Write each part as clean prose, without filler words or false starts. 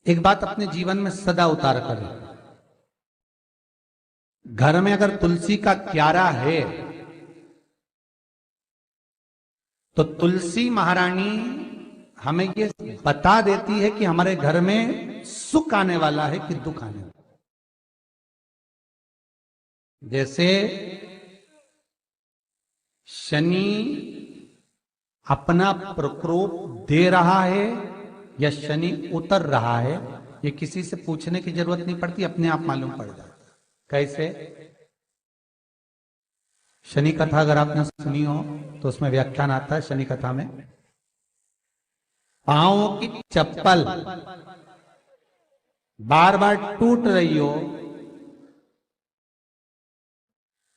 एक बात अपने जीवन में सदा उतार करें। घर में अगर तुलसी का क्यारा है तो तुलसी महारानी हमें ये बता देती है कि हमारे घर में सुख आने वाला है कि दुख आने वाला है। जैसे शनि अपना प्रकोप दे रहा है या शनि उतर रहा है, ये किसी से पूछने की जरूरत नहीं पड़ती, अपने आप मालूम पड़ जाता। कैसे? शनि कथा अगर आपने सुनी हो तो उसमें व्याख्यान आता है शनि कथा में, पांव की चप्पल बार बार टूट रही हो,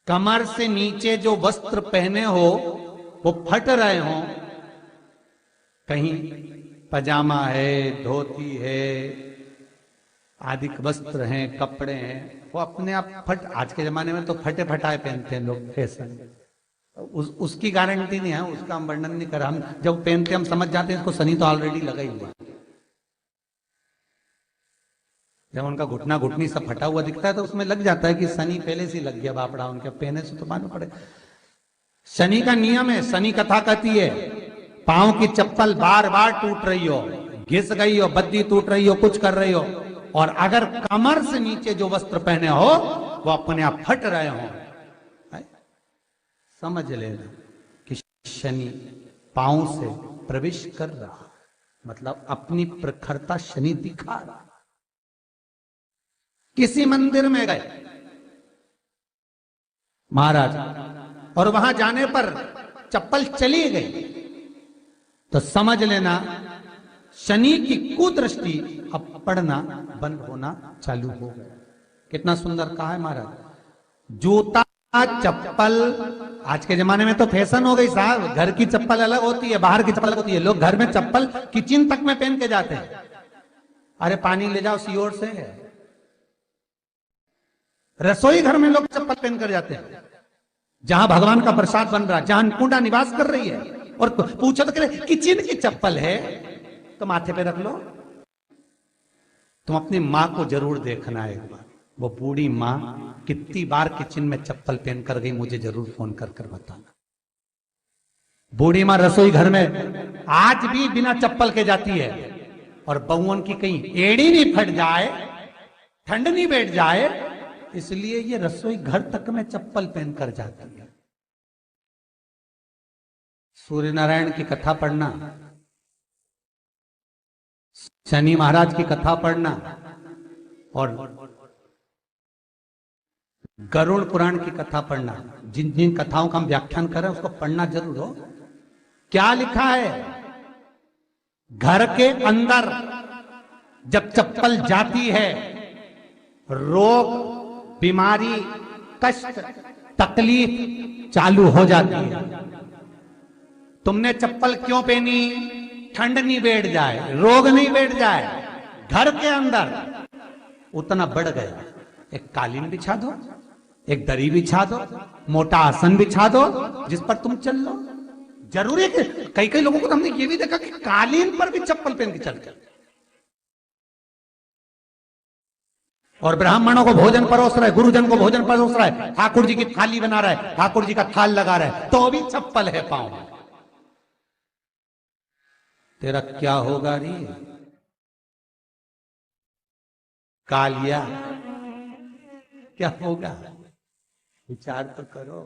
कमर से नीचे जो वस्त्र पहने हो वो फट रहे हो, कहीं पजामा है, धोती है, आदि वस्त्र हैं, कपड़े हैं, वो अपने आप फट। आज के जमाने में तो फटे फटाए पहनते हैं लोग, फैशन। उसकी गारंटी नहीं है, उसका हम वर्णन नहीं कर। हम जब पहनते हम समझ जाते हैं इसको शनि तो ऑलरेडी लगा ही हुआ। जब उनका घुटना घुटनी सब फटा हुआ दिखता है तो उसमें लग जाता है कि शनि पहले से लग गया बापड़ा, उनके पहने से तो मालूम पड़े। शनि का नियम है, शनि कथा कहती है पांव की चप्पल बार बार टूट रही हो, घिस गई हो, बद्दी टूट रही हो, कुछ कर रही हो, और अगर कमर से नीचे जो वस्त्र पहने हो वो अपने आप फट रहे हो, समझ लेना कि शनि पांव से प्रवेश कर रहा, मतलब अपनी प्रखरता शनि दिखा रहा। किसी मंदिर में गए महाराज और वहां जाने पर चप्पल चली गई तो समझ लेना शनि की कुदृष्टि अब पड़ना बंद होना चालू हो गया। कितना सुंदर कहा है महाराज। जूता चप्पल आज के जमाने में तो फैशन हो गई साहब, घर की चप्पल अलग होती है, बाहर की चप्पल अलग होती है। लोग घर में चप्पल किचन तक में पहन के जाते हैं। अरे पानी ले जाओ सियोर से। रसोई घर में लोग चप्पल पहन कर जाते हैं, जहां भगवान का प्रसाद बन रहा है, जहां अन्नपूर्णा निवास कर रही है, और पूछो तो कह किचन की चप्पल है तो माथे पे रख लो। तुम अपनी मां को जरूर देखना है एक बार, वो बूढ़ी मां कितनी बार किचन में चप्पल पहन कर गई, मुझे जरूर फोन कर कर बताना। बूढ़ी मां रसोई घर में आज भी बिना चप्पल के जाती है, और बहुओं की कहीं एड़ी नहीं फट जाए, ठंड नहीं बैठ जाए, इसलिए ये रसोई घर तक में चप्पल पहन कर जाती है। सूर्य नारायण की कथा पढ़ना, शनि महाराज की कथा पढ़ना, और गरुड़ पुराण की कथा पढ़ना, जिन जिन कथाओं का हम व्याख्यान कर रहे हैं उसको पढ़ना जरूर हो। क्या लिखा है? घर के अंदर जब चप्पल जाती है, रोग, बीमारी, कष्ट, तकलीफ चालू हो जाती है। तुमने चप्पल क्यों पहनी? ठंड नहीं बैठ जाए, रोग नहीं बैठ जाए। घर के अंदर उतना बढ़ गया, एक कालीन बिछा दो, एक दरी बिछा दो, मोटा आसन बिछा दो, जिस पर तुम चल लो। जरूरी है कि कई कई लोगों को तो हमने ये भी देखा कि कालीन पर भी चप्पल पहन के चलते, और ब्राह्मणों को भोजन परोस रहा है, गुरुजन को भोजन परोस रहा है, ठाकुर जी की थाली बना रहा है, ठाकुर जी का थाल लगा रहा है, तो भी चप्पल है पांव में। तेरा क्या होगा रे कालिया, क्या होगा? विचार तो करो।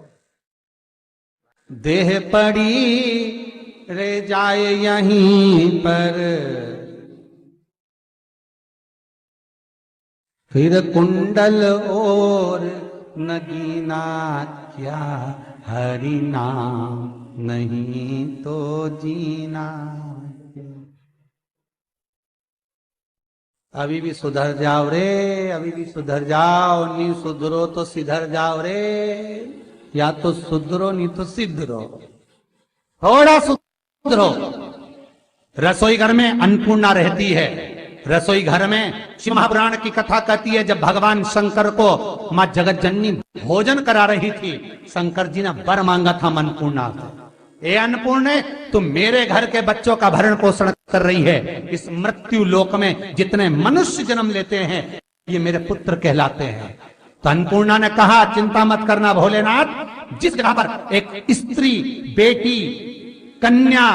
देह पड़ी रह जाए यहीं पर, फिर कुंडल और नगीना क्या, हरि नाम नहीं तो जीना। अभी भी सुधर जाओ रे, अभी भी सुधर जाओ, नहीं सुधरो तो सिधर जाओ रे। या तो सुधरो नहीं तो सिद्धरो, थोड़ा सुधरो। रसोई घर में अन्नपूर्णा रहती है। रसोई घर में शिव महापुराण की कथा कहती है, जब भगवान शंकर को मां जगत जननी भोजन करा रही थी, शंकर जी ने वर मांगा था अन्नपूर्णा से। ए अन्नपूर्णे, तुम मेरे घर के बच्चों का भरण पोषण कर रही है। इस मृत्यु लोक में जितने मनुष्य जन्म लेते हैं ये मेरे पुत्र कहलाते हैं। तो अन्नपूर्णा ने कहा, चिंता मत करना भोलेनाथ, जिस जगह पर एक स्त्री, बेटी, कन्या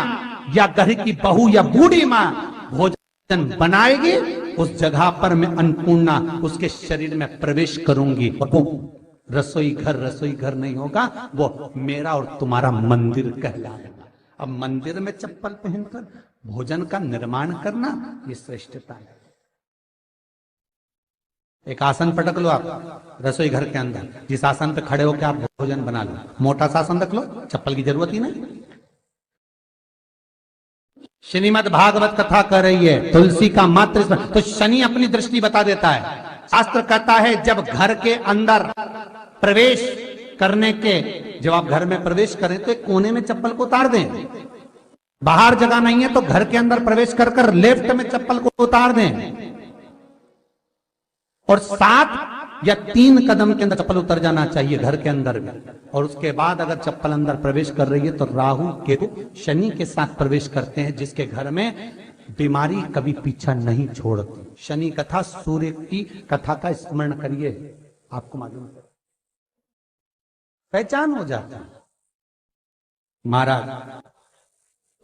या घर की बहू या बूढ़ी मां भोजन बनाएगी, उस जगह पर मैं अन्नपूर्णा उसके शरीर में प्रवेश करूंगी। वो रसोई घर नहीं होगा, वो मेरा और तुम्हारा मंदिर कहलाएगा। अब मंदिर में चप्पल पहनकर भोजन का निर्माण करना, ये श्रेष्ठता है। एक आसन पटक लो आप रसोई घर के अंदर, जिस आसन पे खड़े होकर आप भोजन बना लो। मोटा सा आसन रख लो, चप्पल की जरूरत ही नहीं। श्रीमद् भागवत कथा कर रही है, तुलसी का मात्र तो शनि अपनी दृष्टि बता देता है। शास्त्र कहता है जब घर के अंदर प्रवेश करने के, जब आप घर में प्रवेश करें तो एक कोने में चप्पल को उतार दें। बाहर जगह नहीं है तो घर के अंदर प्रवेश कर कर लेफ्ट में चप्पल को उतार दें, और 7 या 3 कदम के अंदर चप्पल उतर जाना चाहिए घर के अंदर में। और उसके बाद अगर चप्पल अंदर प्रवेश कर रही है तो राहु केतु शनि के साथ प्रवेश करते हैं, जिसके घर में बीमारी कभी पीछा नहीं छोड़ती। शनि कथा, सूर्य की कथा का स्मरण करिए, आपको मालूम है, पहचान हो जाता है। महाराज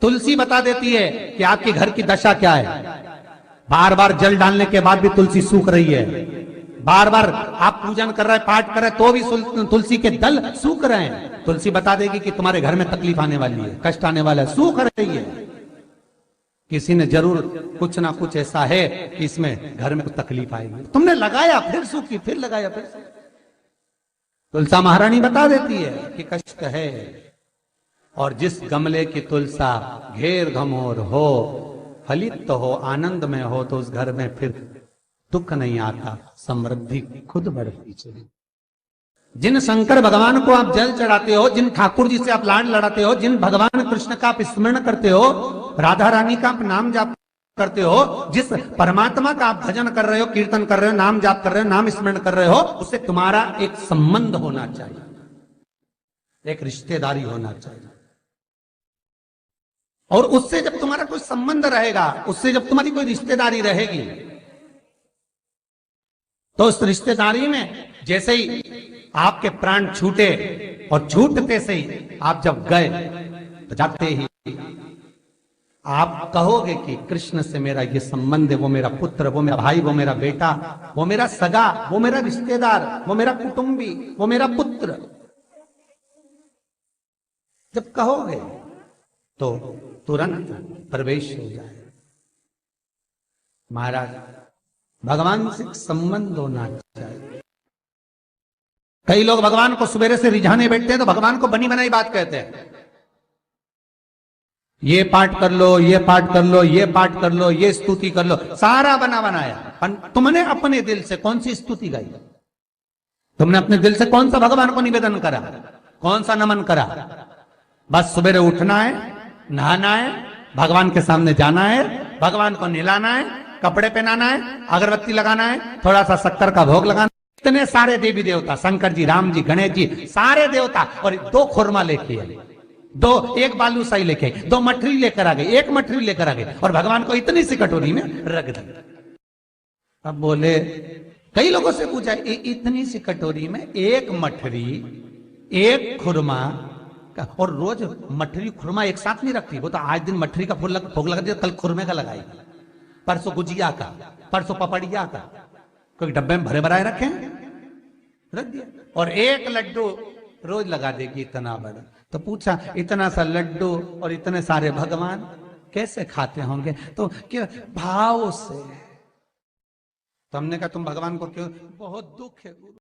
तुलसी बता देती है कि आपके घर की दशा क्या है। बार बार जल डालने के बाद भी तुलसी सूख रही है, बार बार आप पूजन कर रहे हैं, पाठ कर रहे हैं, तो भी तुलसी के दल सूख रहे हैं। तुलसी बता देगी कि तुम्हारे घर में तकलीफ आने वाली है, कष्ट आने वाला है, सूख रही है। किसी ने जरूर कुछ ना कुछ ऐसा है कि इसमें घर में कुछ तकलीफ आएगी, तुमने लगाया फिर सूखी, फिर लगाया फिर। तुलसा महारानी बता देती है कि कष्ट है। और जिस गमले की तुलसा घेर घमोर हो, फलित तो हो, आनंद में हो, तो उस घर में फिर दुख नहीं आता, समृद्धि खुद बढ़ती चली। जिन शंकर भगवान को आप जल चढ़ाते हो, जिन ठाकुर जी से आप लाड लड़ाते हो, जिन भगवान कृष्ण का आप स्मरण करते हो, राधा रानी का आप नाम जाप करते हो, जिस परमात्मा का आप भजन कर रहे हो, कीर्तन कर रहे हो, नाम जाप कर रहे हो, नाम स्मरण कर रहे हो, उससे तुम्हारा एक संबंध होना चाहिए, एक रिश्तेदारी होना चाहिए। और उससे जब तुम्हारा कोई संबंध रहेगा, उससे जब तुम्हारी कोई रिश्तेदारी रहेगी, तो उस रिश्तेदारी में जैसे ही आपके प्राण छूटे, और छूटते से ही आप जब गए, तो जाते ही आप कहोगे कि कृष्ण से मेरा ये संबंध है, वो मेरा पुत्र, वो मेरा भाई, वो मेरा बेटा, वो मेरा सगा, वो मेरा रिश्तेदार, वो मेरा कुटुंबी, वो मेरा पुत्र। जब कहोगे तो तुरंत प्रवेश हो जाए। महाराज भगवान से संबंध होना चाहिए। कई लोग भगवान को सवेरे से रिझाने बैठते हैं तो भगवान को बनी बनाई बात कहते हैं। ये पाठ कर लो, ये पाठ कर लो, ये पाठ कर लो, ये स्तुति कर लो, सारा बना बनाया। तुमने अपने दिल से कौन सी स्तुति गाई? तुमने अपने दिल से कौन सा भगवान को निवेदन करा, कौन सा नमन करा? बस सवेरे उठना है, नहाना है, भगवान के सामने जाना है, भगवान को नहलाना है, कपड़े पहनाना है, अगरबत्ती लगाना है, थोड़ा सा शक्कर का भोग लगाना। इतने सारे देवी देवता, शंकर जी, राम जी, गणेश जी, सारे देवता, और 2 खुरमा लेके आए, 1 बालूशाही लेके आई, 2 मठरी लेकर आ गई, 1 मठरी लेकर आ गई, और भगवान को इतनी सी कटोरी में रख दी। अब बोले, कई लोगों से पूछा, इतनी सी कटोरी में 1 मठरी, 1 खुरमा, और रोज मठरी खुरमा एक साथ नहीं रखती। वो तो आज दिन मठरी का भोग लगा दिया, कल खुरमे का लगाएगी, परसों गुजिया का, परसों पपड़िया का, कोई डब्बे में भरे भराए रखे, रख दिया। और 1 लड्डू रोज लगा देगी, इतना बड़ा। तो पूछा, इतना सा लड्डू और इतने सारे भगवान कैसे खाते होंगे? तो क्यों? भाव से। तो हमने कहा, तुम भगवान को क्यों? बहुत दुख है।